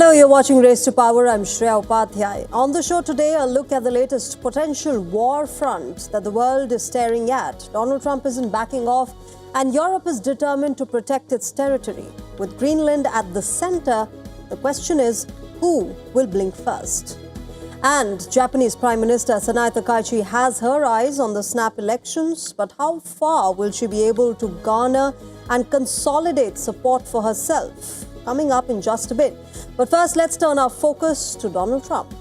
Hello, you're watching Race to Power. I'm Shreya Upadhyay. On the show today, a look at the latest potential war front that the world is staring at. Donald Trump isn't backing off, and Europe is determined to protect its territory. With Greenland at the center, the question is, who will blink first? And Japanese Prime Minister Sanae Takaichi has her eyes on the snap elections, but how far will she be able to garner and consolidate support for herself? Coming up in just a bit. But first, let's turn our focus to Donald Trump.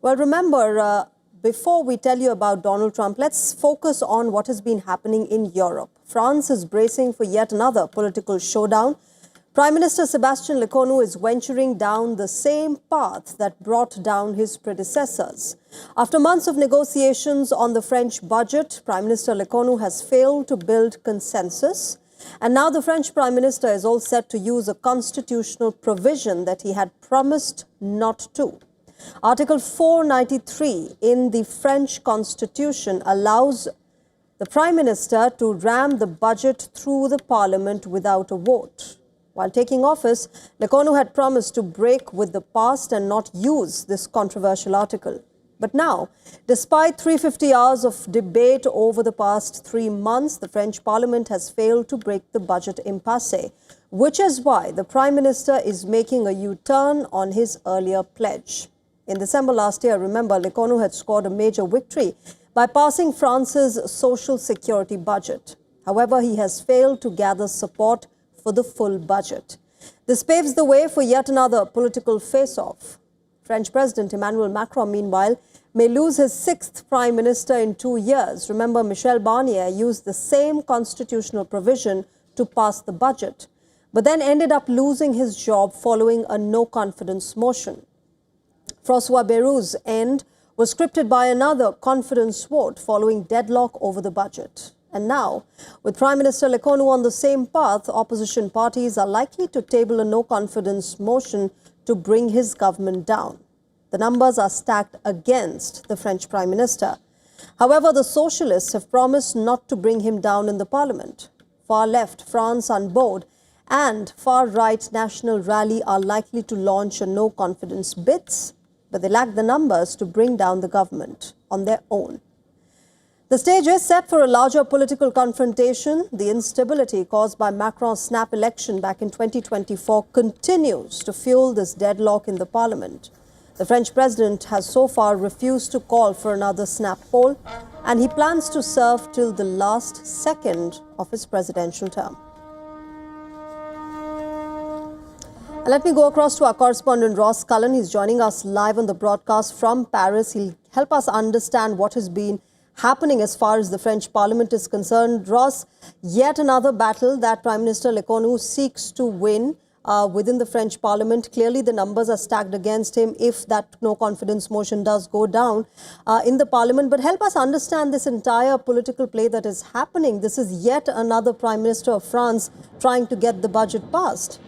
Well, remember, before we tell you about Donald Trump, let's focus on what has been happening in Europe. France is bracing for yet another political showdown. Prime Minister Sébastien Lecornu is venturing down the same path that brought down his predecessors. After months of negotiations on the French budget, Prime Minister Lecornu has failed to build consensus. And now the French Prime Minister is all set to use a constitutional provision that he had promised not to. Article 493 in the French Constitution allows the Prime Minister to ram the budget through the Parliament without a vote. While taking office, Lecornu had promised to break with the past and not use this controversial article. But now, despite 350 hours of debate over the past 3 months, the French Parliament has failed to break the budget impasse, which is why the Prime Minister is making a U-turn on his earlier pledge. In December last year, remember, Lecornu had scored a major victory by passing France's social security budget. However, he has failed to gather support for the full budget. This paves the way for yet another political face-off. French President Emmanuel Macron, meanwhile, may lose his 6th Prime Minister in 2 years. Remember, Michel Barnier used the same constitutional provision to pass the budget, but then ended up losing his job following a no-confidence motion. François Bayrou's end was scripted by another confidence vote following deadlock over the budget. And now, with Prime Minister Lecornu on the same path, opposition parties are likely to table a no-confidence motion to bring his government down. The numbers are stacked against the French Prime Minister. However, the socialists have promised not to bring him down in the parliament. Far left France on board and far right National Rally are likely to launch a no-confidence bids, but they lack the numbers to bring down the government on their own. The stage is set for a larger political confrontation. The instability caused by Macron's snap election back in 2024 continues to fuel this deadlock in the parliament. The French president has so far refused to call for another snap poll, and he plans to serve till the last second of his presidential term. And let me go across to our correspondent Ross Cullen. He's joining us live on the broadcast from Paris. He'll help us understand what has been happening as far as the French Parliament is concerned. Ross, yet another battle that Prime Minister Lecornu seeks to win within the French Parliament. Clearly, the numbers are stacked against him if that no-confidence motion does go down in the Parliament. But help us understand this entire political play that is happening. This is yet another Prime Minister of France trying to get the budget passed.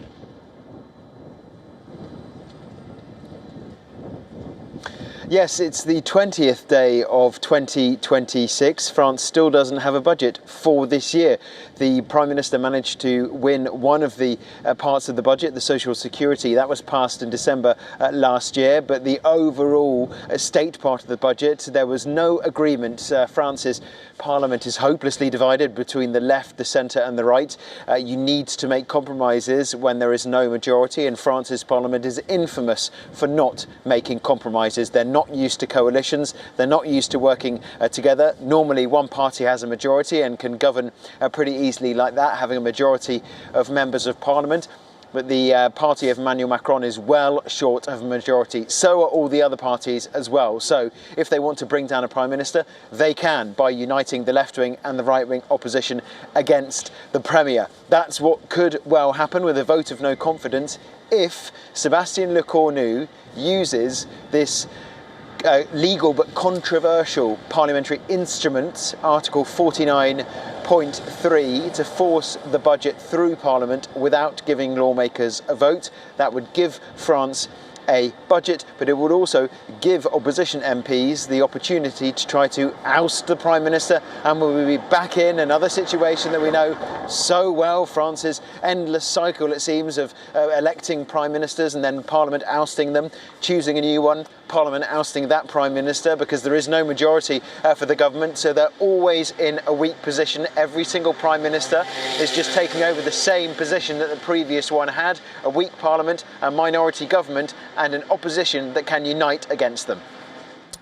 Yes, it's the 20th day of 2026. France still doesn't have a budget for this year. The Prime Minister managed to win one of the parts of the budget, the social security. That was passed in December last year, but the overall state part of the budget, there was no agreement. France's parliament is hopelessly divided between the left, the centre and the right. You need to make compromises when there is no majority, and France's parliament is infamous for not making compromises. They're not used to coalitions, they're not used to working together. Normally one party has a majority and can govern pretty easily like that, having a majority of members of parliament. But the party of Emmanuel Macron is well short of a majority. So are all the other parties as well. So if they want to bring down a prime minister, they can by uniting the left-wing and the right-wing opposition against the premier. That's what could well happen with a vote of no confidence if Sébastien Lecornu uses this legal but controversial parliamentary instrument, Article 49.3, to force the budget through Parliament without giving lawmakers a vote. That would give France a budget, but it would also give opposition MPs the opportunity to try to oust the Prime Minister, and we will be back in another situation that we know so well, France's endless cycle, it seems, of electing Prime Ministers and then Parliament ousting them, choosing a new one, Parliament ousting that Prime Minister because there is no majority for the government, so they're always in a weak position. Every single Prime Minister is just taking over the same position that the previous one had, a weak Parliament, a minority government and an opposition that can unite against them.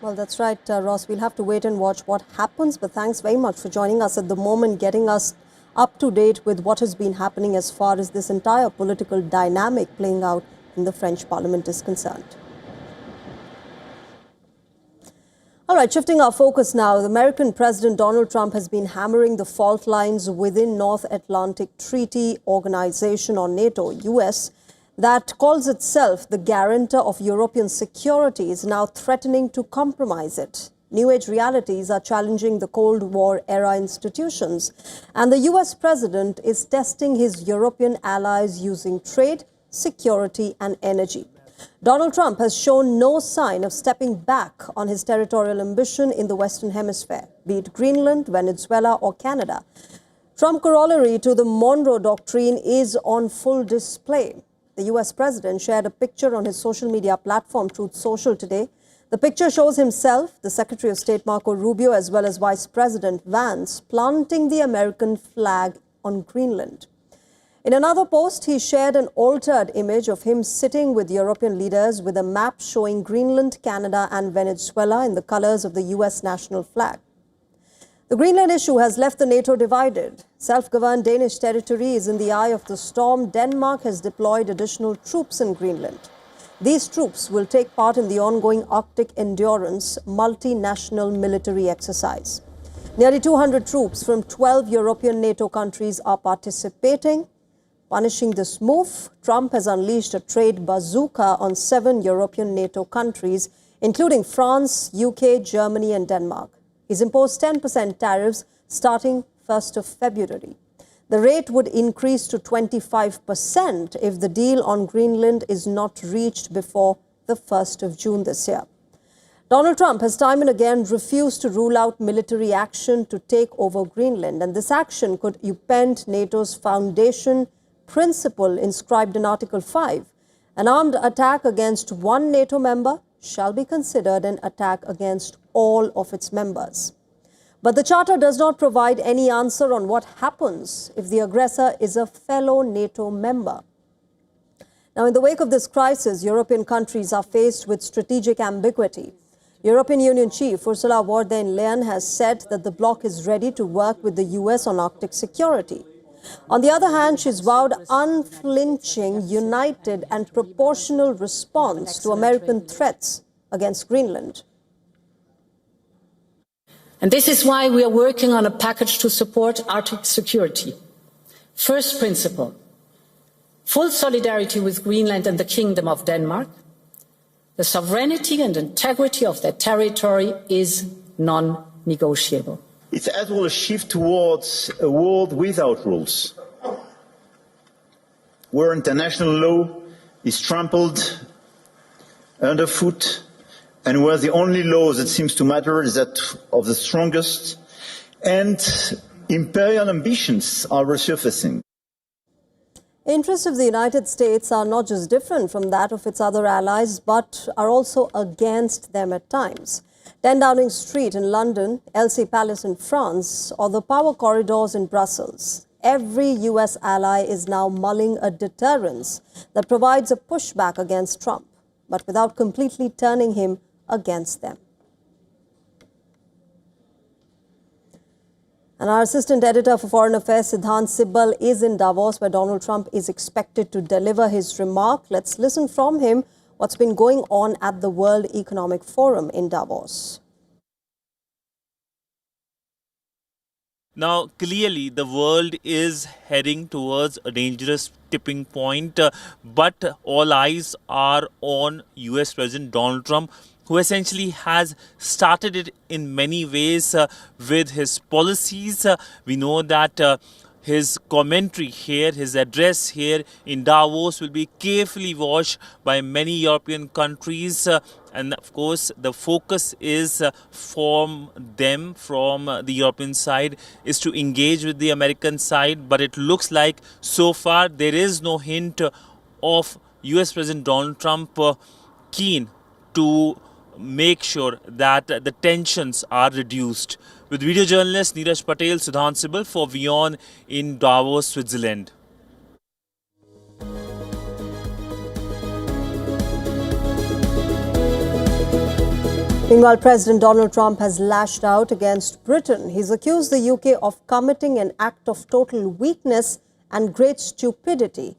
Well, that's right, Ross. We'll have to wait and watch what happens, but thanks very much for joining us at the moment, getting us up to date with what has been happening as far as this entire political dynamic playing out in the French Parliament is concerned. All right, shifting our focus now, the American President Donald Trump has been hammering the fault lines within North Atlantic Treaty Organization, or NATO, US, that calls itself the guarantor of European security, is now threatening to compromise it. New age realities are challenging the Cold War era institutions, and the US president is testing his European allies using trade, security, and energy. Donald Trump has shown no sign of stepping back on his territorial ambition in the Western Hemisphere, be it Greenland, Venezuela, or Canada. Trump's corollary to the Monroe Doctrine is on full display. The US president shared a picture on his social media platform, Truth Social, today. The picture shows himself, the Secretary of State Marco Rubio, as well as Vice President Vance, planting the American flag on Greenland. In another post, he shared an altered image of him sitting with European leaders with a map showing Greenland, Canada, and Venezuela in the colors of the US national flag. The Greenland issue has left the NATO divided. Self-governed Danish territory is in the eye of the storm. Denmark has deployed additional troops in Greenland. These troops will take part in the ongoing Arctic Endurance multinational military exercise. Nearly 200 troops from 12 European NATO countries are participating. Punishing this move, Trump has unleashed a trade bazooka on 7 European NATO countries, including France, UK, Germany, and Denmark. He's imposed 10% tariffs starting 1st of February. The rate would increase to 25% if the deal on Greenland is not reached before the 1st of June this year. Donald Trump has time and again refused to rule out military action to take over Greenland, and this action could upend NATO's foundation principle inscribed in Article 5. An armed attack against one NATO member shall be considered an attack against all of its members. But the Charter does not provide any answer on what happens if the aggressor is a fellow NATO member. Now, in the wake of this crisis, European countries are faced with strategic ambiguity. European Union Chief Ursula von der Leyen has said that the bloc is ready to work with the US on Arctic security. On the other hand, she's vowed unflinching, united and proportional response to American threats against Greenland. And this is why we are working on a package to support Arctic security. First principle, full solidarity with Greenland and the Kingdom of Denmark. The sovereignty and integrity of their territory is non-negotiable. It's as well a shift towards a world without rules, where international law is trampled underfoot, and where the only law that seems to matter is that of the strongest, and imperial ambitions are resurfacing. Interests of the United States are not just different from that of its other allies, but are also against them at times. 10 Downing Street in London, Elysee Palace in France, or the power corridors in Brussels. Every US ally is now mulling a deterrence that provides a pushback against Trump, but without completely turning him against them. And our assistant editor for Foreign Affairs, Siddhant Sibbal, is in Davos, where Donald Trump is expected to deliver his remark. Let's listen from him what's been going on at the World Economic Forum in Davos. Now, clearly, the world is heading towards a dangerous tipping point, but all eyes are on US President Donald Trump, who essentially has started it in many ways with his policies. We know that his commentary here, his address here in Davos will be carefully watched by many European countries. And of course, the focus is from them, from the European side, is to engage with the American side. But it looks like so far there is no hint of US President Donald Trump keen to make sure that the tensions are reduced. With video journalist Neeraj Patel, Sudhan Sibal for WION in Davos, Switzerland. Meanwhile, President Donald Trump has lashed out against Britain. He's accused the UK of committing an act of total weakness and great stupidity.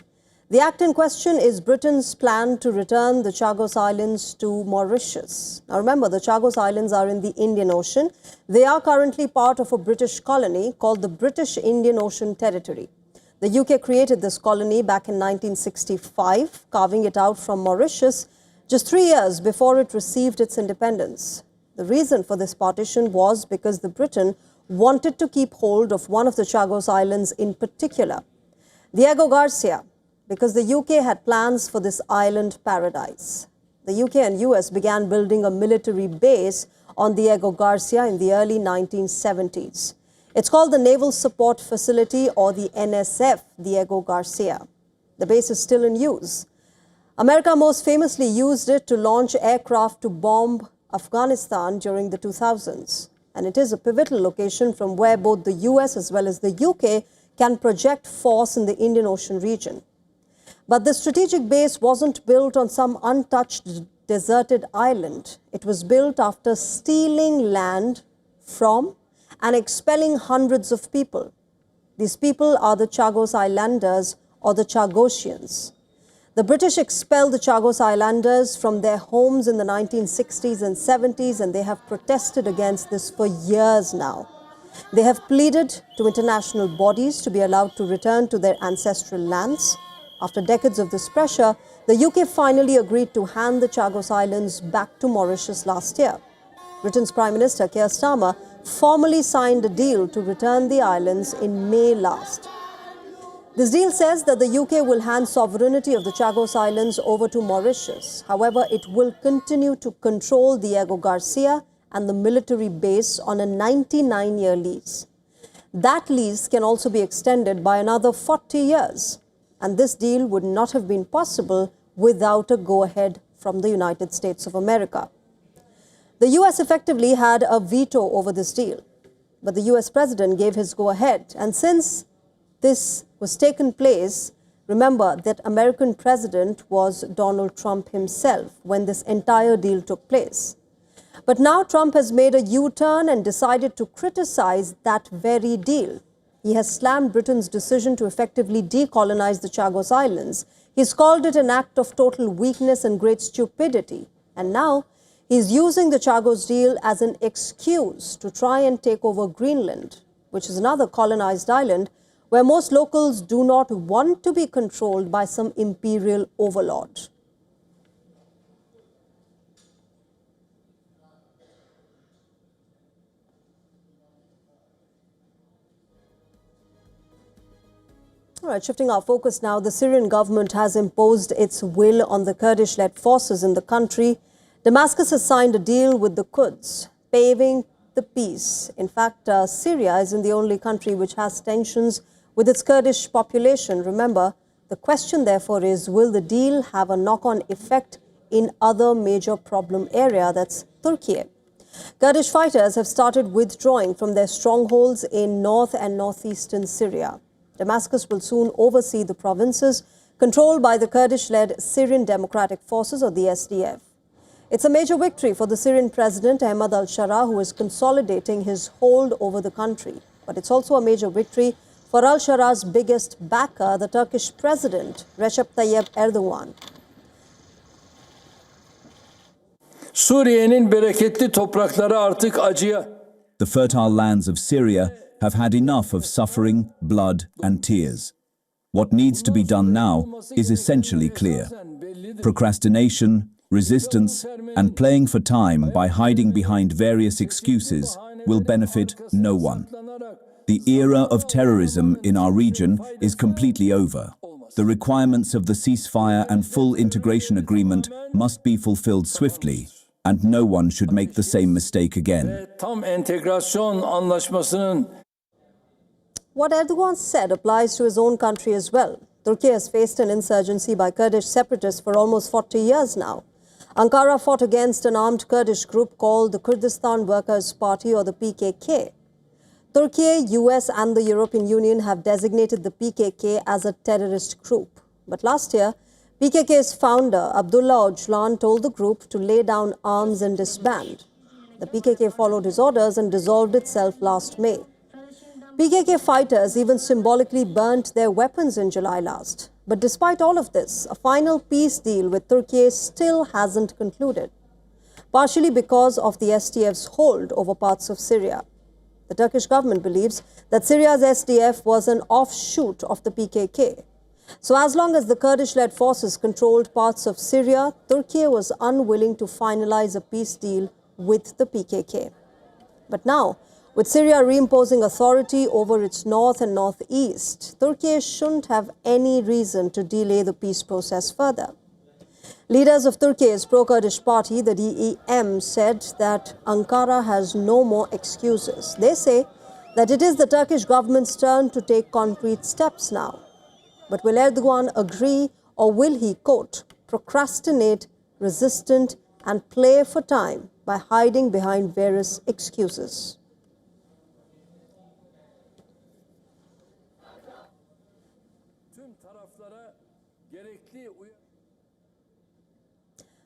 The act in question is Britain's plan to return the Chagos Islands to Mauritius. Now remember, the Chagos Islands are in the Indian Ocean. They are currently part of a British colony called the British Indian Ocean Territory. The UK created this colony back in 1965, carving it out from Mauritius just 3 years before it received its independence. The reason for this partition was because the Britain wanted to keep hold of one of the Chagos Islands in particular, Diego Garcia, because the UK had plans for this island paradise. The UK and US began building a military base on Diego Garcia in the early 1970s. It's called the Naval Support Facility, or the NSF Diego Garcia. The base is still in use. America most famously used it to launch aircraft to bomb Afghanistan during the 2000s. And it is a pivotal location from where both the US as well as the UK can project force in the Indian Ocean region. But the strategic base wasn't built on some untouched, deserted island. It was built after stealing land from and expelling hundreds of people. These people are the Chagos Islanders, or the Chagosians. The British expelled the Chagos Islanders from their homes in the 1960s and 70s, and they have protested against this for years now. They have pleaded to international bodies to be allowed to return to their ancestral lands. After decades of this pressure, the UK finally agreed to hand the Chagos Islands back to Mauritius last year. Britain's Prime Minister Keir Starmer formally signed a deal to return the islands in May last. This deal says that the UK will hand sovereignty of the Chagos Islands over to Mauritius. However, it will continue to control Diego Garcia and the military base on a 99-year lease. That lease can also be extended by another 40 years. And this deal would not have been possible without a go-ahead from the United States of America. The US effectively had a veto over this deal, but the US president gave his go-ahead. And since this was taken place, remember that American president was Donald Trump himself when this entire deal took place. But now Trump has made a U-turn and decided to criticize that very deal. He has slammed Britain's decision to effectively decolonize the Chagos Islands. He's called it an act of total weakness and great stupidity. And now he's using the Chagos deal as an excuse to try and take over Greenland, which is another colonized island where most locals do not want to be controlled by some imperial overlord. All right, shifting our focus now, the Syrian government has imposed its will on the Kurdish-led forces in the country. Damascus has signed a deal with the Kurds, paving the peace. In fact, Syria isn't the only country which has tensions with its Kurdish population. Remember, the question therefore is, will the deal have a knock-on effect in other major problem area, that's Turkey? Kurdish fighters have started withdrawing from their strongholds in north and northeastern Syria. Damascus will soon oversee the provinces controlled by the Kurdish-led Syrian Democratic Forces, or the SDF. It's a major victory for the Syrian president, Ahmad al-Shara, who is consolidating his hold over the country. But it's also a major victory for al-Shara's biggest backer, the Turkish president, Recep Tayyip Erdogan. Suriye'nin bereketli toprakları artık acıya. The fertile lands of Syria have had enough of suffering, blood and tears. What needs to be done now is essentially clear. Procrastination, resistance and playing for time by hiding behind various excuses will benefit no one. The era of terrorism in our region is completely over. The requirements of the ceasefire and full integration agreement must be fulfilled swiftly, and no one should make the same mistake again. Tam entegrasyon anlaşmasının What Erdogan said applies to his own country as well. Turkey has faced an insurgency by Kurdish separatists for almost 40 years now. Ankara fought against an armed Kurdish group called the Kurdistan Workers' Party, or the PKK. Turkey, US and the European Union have designated the PKK as a terrorist group. But last year, PKK's founder, Abdullah Öcalan, told the group to lay down arms and disband. The PKK followed his orders and dissolved itself last May. PKK fighters even symbolically burnt their weapons in July last. But despite all of this, a final peace deal with Turkey still hasn't concluded, partially because of the SDF's hold over parts of Syria. The Turkish government believes that Syria's SDF was an offshoot of the PKK. So as long as the Kurdish-led forces controlled parts of Syria, Turkey was unwilling to finalize a peace deal with the PKK. But now, with Syria reimposing authority over its north and northeast, Turkey shouldn't have any reason to delay the peace process further. Leaders of Turkey's pro-Kurdish party, the DEM, said that Ankara has no more excuses. They say that it is the Turkish government's turn to take concrete steps now. But will Erdogan agree, or will he, quote, procrastinate, resistant and play for time by hiding behind various excuses?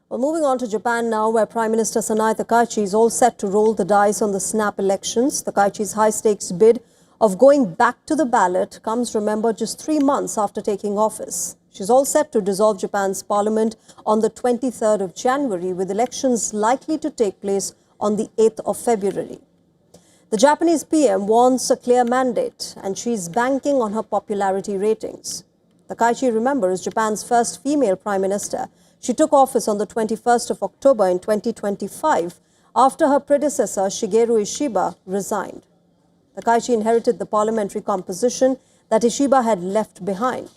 Well, moving on to Japan now, where Prime Minister Sanae Takaichi is all set to roll the dice on the snap elections. Takaichi's high-stakes bid of going back to the ballot comes, remember, just 3 months after taking office. She's all set to dissolve Japan's parliament on the 23rd of January, with elections likely to take place on the 8th of February. The Japanese PM wants a clear mandate, and she's banking on her popularity ratings. Takaichi, remember, is Japan's first female prime minister. She took office on the 21st of October in 2025 after her predecessor Shigeru Ishiba resigned. Takaichi inherited the parliamentary composition that Ishiba had left behind.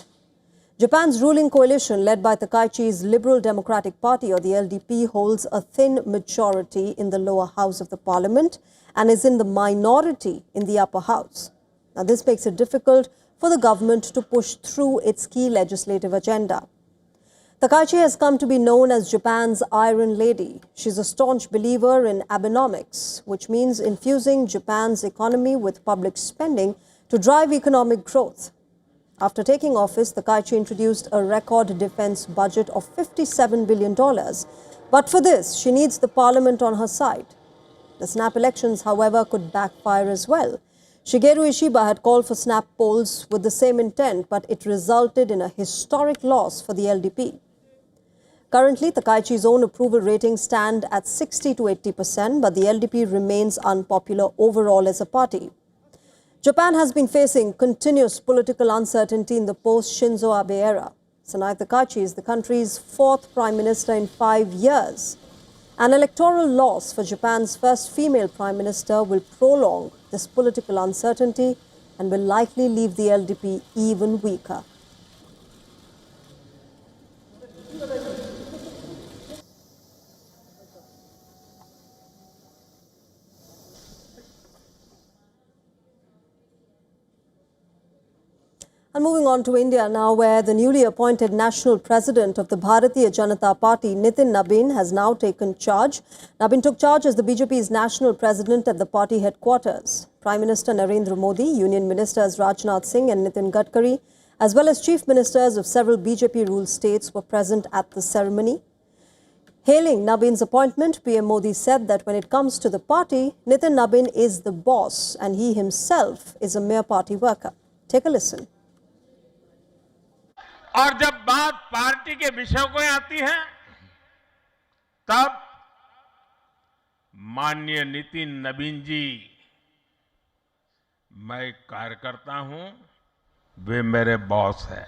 Japan's ruling coalition, led by Takaichi's Liberal Democratic Party, or the LDP, holds a thin majority in the lower house of the parliament and is in the minority in the upper house. Now, this makes it difficult for the government to push through its key legislative agenda. Takaichi has come to be known as Japan's Iron Lady. She's a staunch believer in Abenomics, which means infusing Japan's economy with public spending to drive economic growth. After taking office, Takaichi introduced a record defense budget of $57 billion. But for this, she needs the parliament on her side. The snap elections, however, could backfire as well. Shigeru Ishiba had called for snap polls with the same intent, but it resulted in a historic loss for the LDP. Currently, Takaichi's own approval ratings stand at 60 to 80%, but the LDP remains unpopular overall as a party. Japan has been facing continuous political uncertainty in the post-Shinzo Abe era. Sanae Takaichi is the country's 4th prime minister in 5 years. An electoral loss for Japan's first female prime minister will prolong this political uncertainty and will likely leave the LDP even weaker. And moving on to India now, where the newly appointed national president of the Bharatiya Janata Party, Nitin Nabin, has now taken charge. Nabin took charge as the BJP's national president at the party headquarters. Prime Minister Narendra Modi, Union Ministers Rajnath Singh and Nitin Gadkari, as well as chief ministers of several BJP-ruled states were present at the ceremony. Hailing Nabin's appointment, PM Modi said that when it comes to the party, Nitin Nabin is the boss and he himself is a mere party worker. Take a listen. और जब बात party के विषयों को आती है, तब माननीय नितिन नबीन जी, मैं एक कार्यकर्ता हूं, वे मेरे बॉस हैं।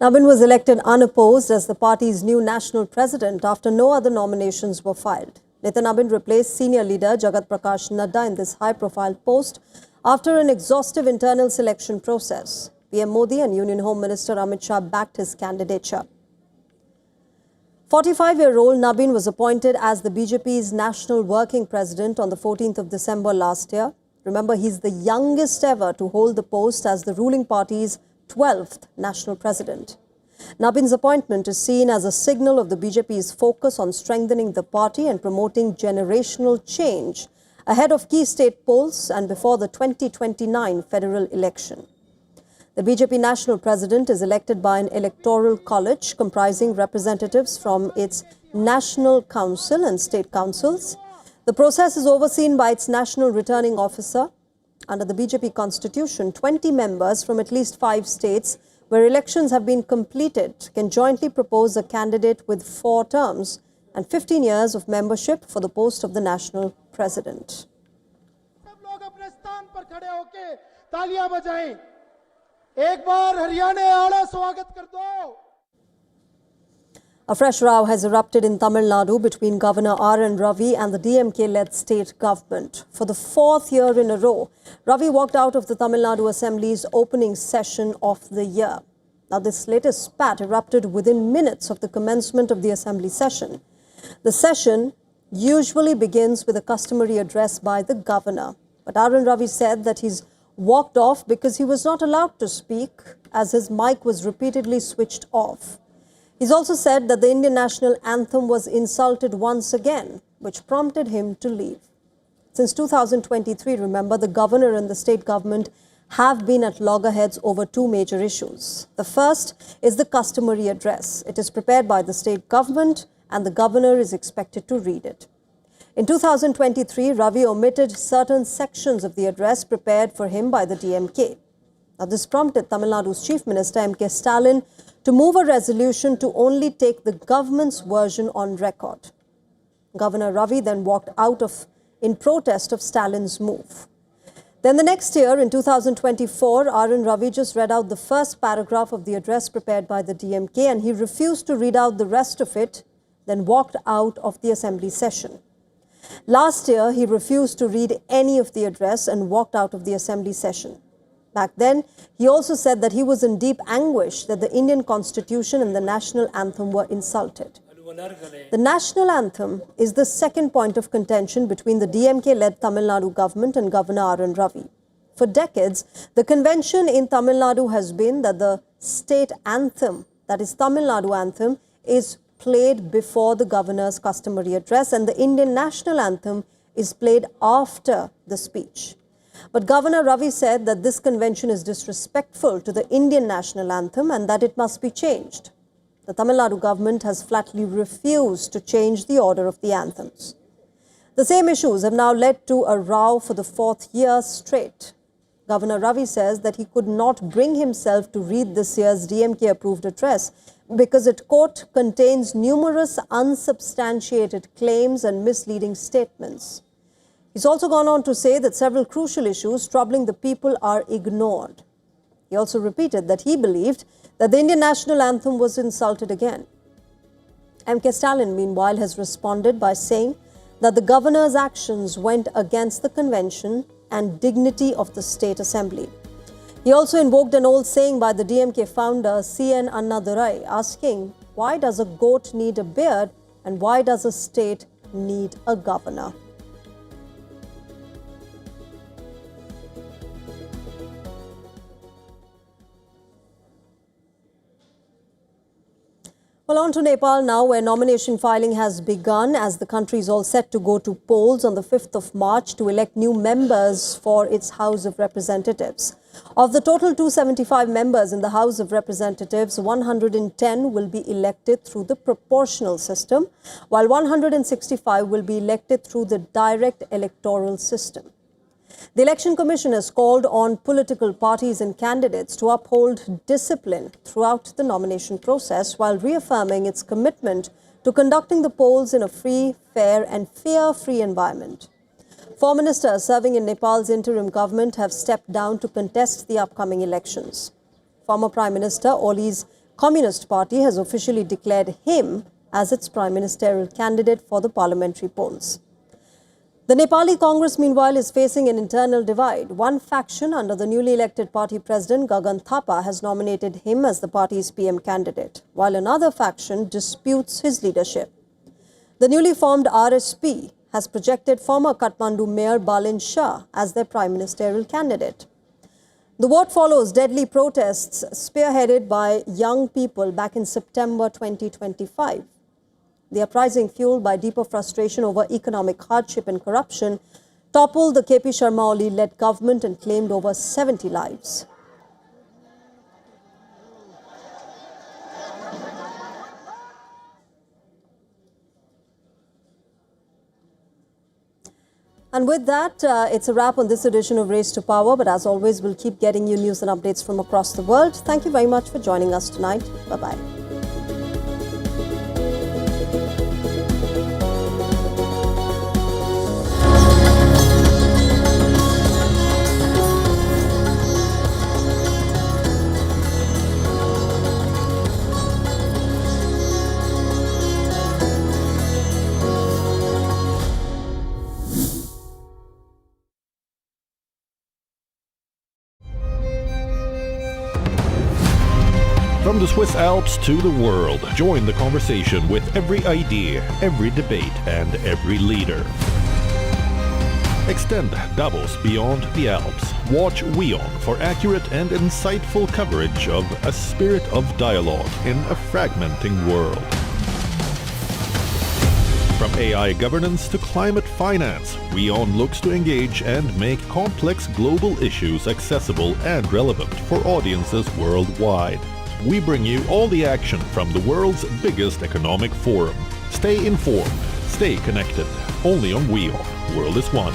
Nabin was elected unopposed as the party's new national president after no other nominations were filed. Nabin replaced senior leader Jagat Prakash Nadda in this high-profile post after an exhaustive internal selection process. PM Modi and Union Home Minister Amit Shah backed his candidature. 45-year-old Nabin was appointed as the BJP's National Working President on the 14th of December last year. Remember, he's the youngest ever to hold the post as the ruling party's 12th national president. Nabin's appointment is seen as a signal of the BJP's focus on strengthening the party and promoting generational change ahead of key state polls and before the 2029 federal election. The BJP national president is elected by an electoral college comprising representatives from its national council and state councils. The process is overseen by its national returning officer. Under the BJP constitution, 20 members from at least 5 states where elections have been completed can jointly propose a candidate with 4 terms and 15 years of membership for the post of the national president. A fresh row has erupted in Tamil Nadu between Governor R.N. Ravi and the DMK-led state government. For the 4th year in a row, Ravi walked out of the Tamil Nadu Assembly's opening session of the year. Now, this latest spat erupted within minutes of the commencement of the Assembly session. The session usually begins with a customary address by the governor. But R.N. Ravi said that he's walked off because he was not allowed to speak as his mic was repeatedly switched off. He's also said that the Indian national anthem was insulted once again, which prompted him to leave. Since 2023, remember, the governor and the state government have been at loggerheads over 2 major issues. The first is the customary address. It is prepared by the state government and the governor is expected to read it. In 2023, Ravi omitted certain sections of the address prepared for him by the DMK. Now, this prompted Tamil Nadu's Chief Minister M.K. Stalin to move a resolution to only take the government's version on record. Governor Ravi then walked out in protest of Stalin's move. Then the next year, in 2024, R.N. Ravi just read out the first paragraph of the address prepared by the DMK and he refused to read out the rest of it, then walked out of the Assembly session. Last year, he refused to read any of the address and walked out of the Assembly session. Back then, he also said that he was in deep anguish that the Indian Constitution and the national anthem were insulted. The national anthem is the second point of contention between the DMK-led Tamil Nadu government and Governor R.N. Ravi. For decades, the convention in Tamil Nadu has been that the state anthem, that is Tamil Nadu anthem, is played before the governor's customary address and the Indian national anthem is played after the speech. But Governor Ravi said that this convention is disrespectful to the Indian national anthem and that it must be changed. The Tamil Nadu government has flatly refused to change the order of the anthems. The same issues have now led to a row for the 4th year straight. Governor Ravi says that he could not bring himself to read this year's DMK-approved address because it, quote, contains numerous unsubstantiated claims and misleading statements. He's also gone on to say that several crucial issues troubling the people are ignored. He also repeated that he believed that the Indian national anthem was insulted again. M.K. Stalin, meanwhile, has responded by saying that the governor's actions went against the convention and dignity of the state assembly. He also invoked an old saying by the DMK founder C.N. Annadurai, asking, why does a goat need a beard and why does a state need a governor? Well, on to Nepal now, where nomination filing has begun as the country is all set to go to polls on the 5th of March to elect new members for its House of Representatives. Of the total 275 members in the House of Representatives, 110 will be elected through the proportional system, while 165 will be elected through the direct electoral system. The Election Commission has called on political parties and candidates to uphold discipline throughout the nomination process while reaffirming its commitment to conducting the polls in a free, fair and fear-free environment. 4 ministers serving in Nepal's interim government have stepped down to contest the upcoming elections. Former Prime Minister Oli's Communist Party has officially declared him as its prime ministerial candidate for the parliamentary polls. The Nepali Congress, meanwhile, is facing an internal divide. One faction under the newly elected party president, Gagan Thapa, has nominated him as the party's PM candidate, while another faction disputes his leadership. The newly formed RSP has projected former Kathmandu Mayor Balin Shah as their prime ministerial candidate. The vote follows deadly protests spearheaded by young people back in September 2025. The uprising, fueled by deeper frustration over economic hardship and corruption, toppled the KP Sharma Oli-led government and claimed over 70 lives. And with that, it's a wrap on this edition of Race to Power. But as always, we'll keep getting you news and updates from across the world. Thank you very much for joining us tonight. Bye-bye. From the Swiss Alps to the world, join the conversation with every idea, every debate, and every leader. Extend Davos beyond the Alps. Watch WION for accurate and insightful coverage of a spirit of dialogue in a fragmenting world. From AI governance to climate finance, WION looks to engage and make complex global issues accessible and relevant for audiences worldwide. We bring you all the action from the world's biggest economic forum. Stay informed, stay connected. Only on WION. World is one.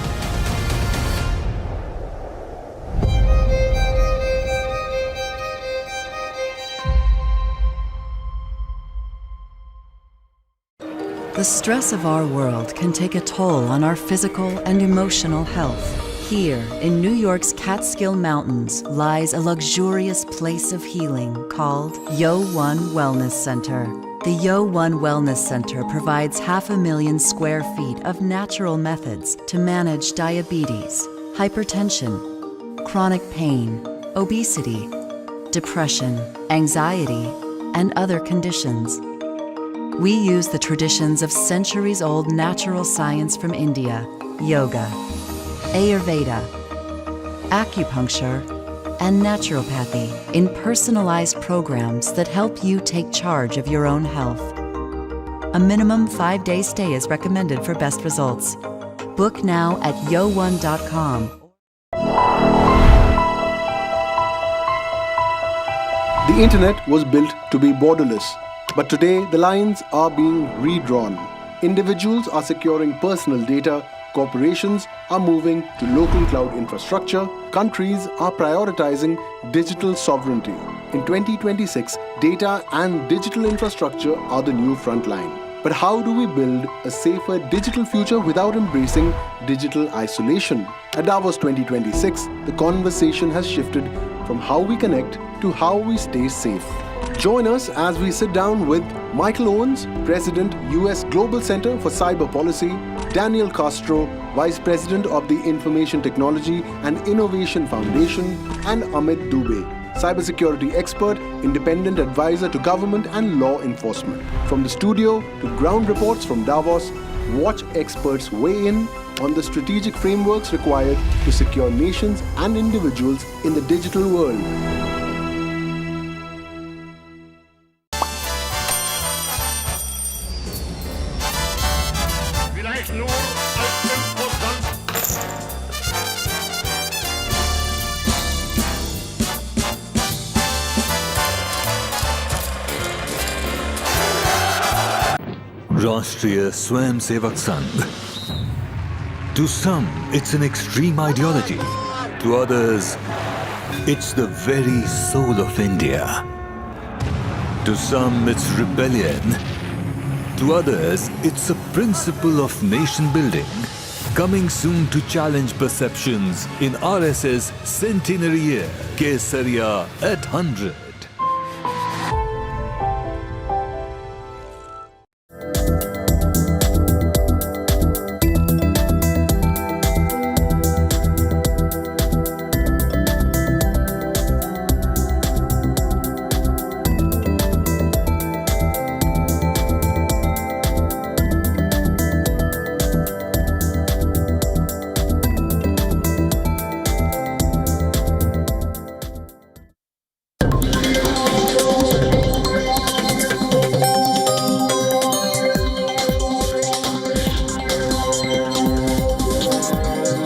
The stress of our world can take a toll on our physical and emotional health. Here, in New York's Catskill Mountains, lies a luxurious place of healing called WION Wellness Center. The WION Wellness Center provides 500,000 square feet of natural methods to manage diabetes, hypertension, chronic pain, obesity, depression, anxiety, and other conditions. We use the traditions of centuries-old natural science from India, yoga, Ayurveda, acupuncture, and naturopathy in personalized programs that help you take charge of your own health. A minimum 5-day stay is recommended for best results. Book now at yo1.com. The internet was built to be borderless, but today the lines are being redrawn. Individuals are securing personal data, corporations are moving to local cloud infrastructure, countries are prioritizing digital sovereignty. In 2026, data and digital infrastructure are the new frontline. But how do we build a safer digital future without embracing digital isolation? At Davos 2026, the conversation has shifted from how we connect to how we stay safe. Join us as we sit down with Michael Owens, President, US Global Center for Cyber Policy, Daniel Castro, Vice President of the Information Technology and Innovation Foundation, and Amit Dubey, cybersecurity expert, independent advisor to government and law enforcement. From the studio to ground reports from Davos, watch experts weigh in on the strategic frameworks required to secure nations and individuals in the digital world. Rashtriya Swayamsevak Sangh. To some, it's an extreme ideology. To others, it's the very soul of India. To some, it's rebellion. To others, it's a principle of nation building. Coming soon to challenge perceptions in RSS centenary year, Kesariya at 100.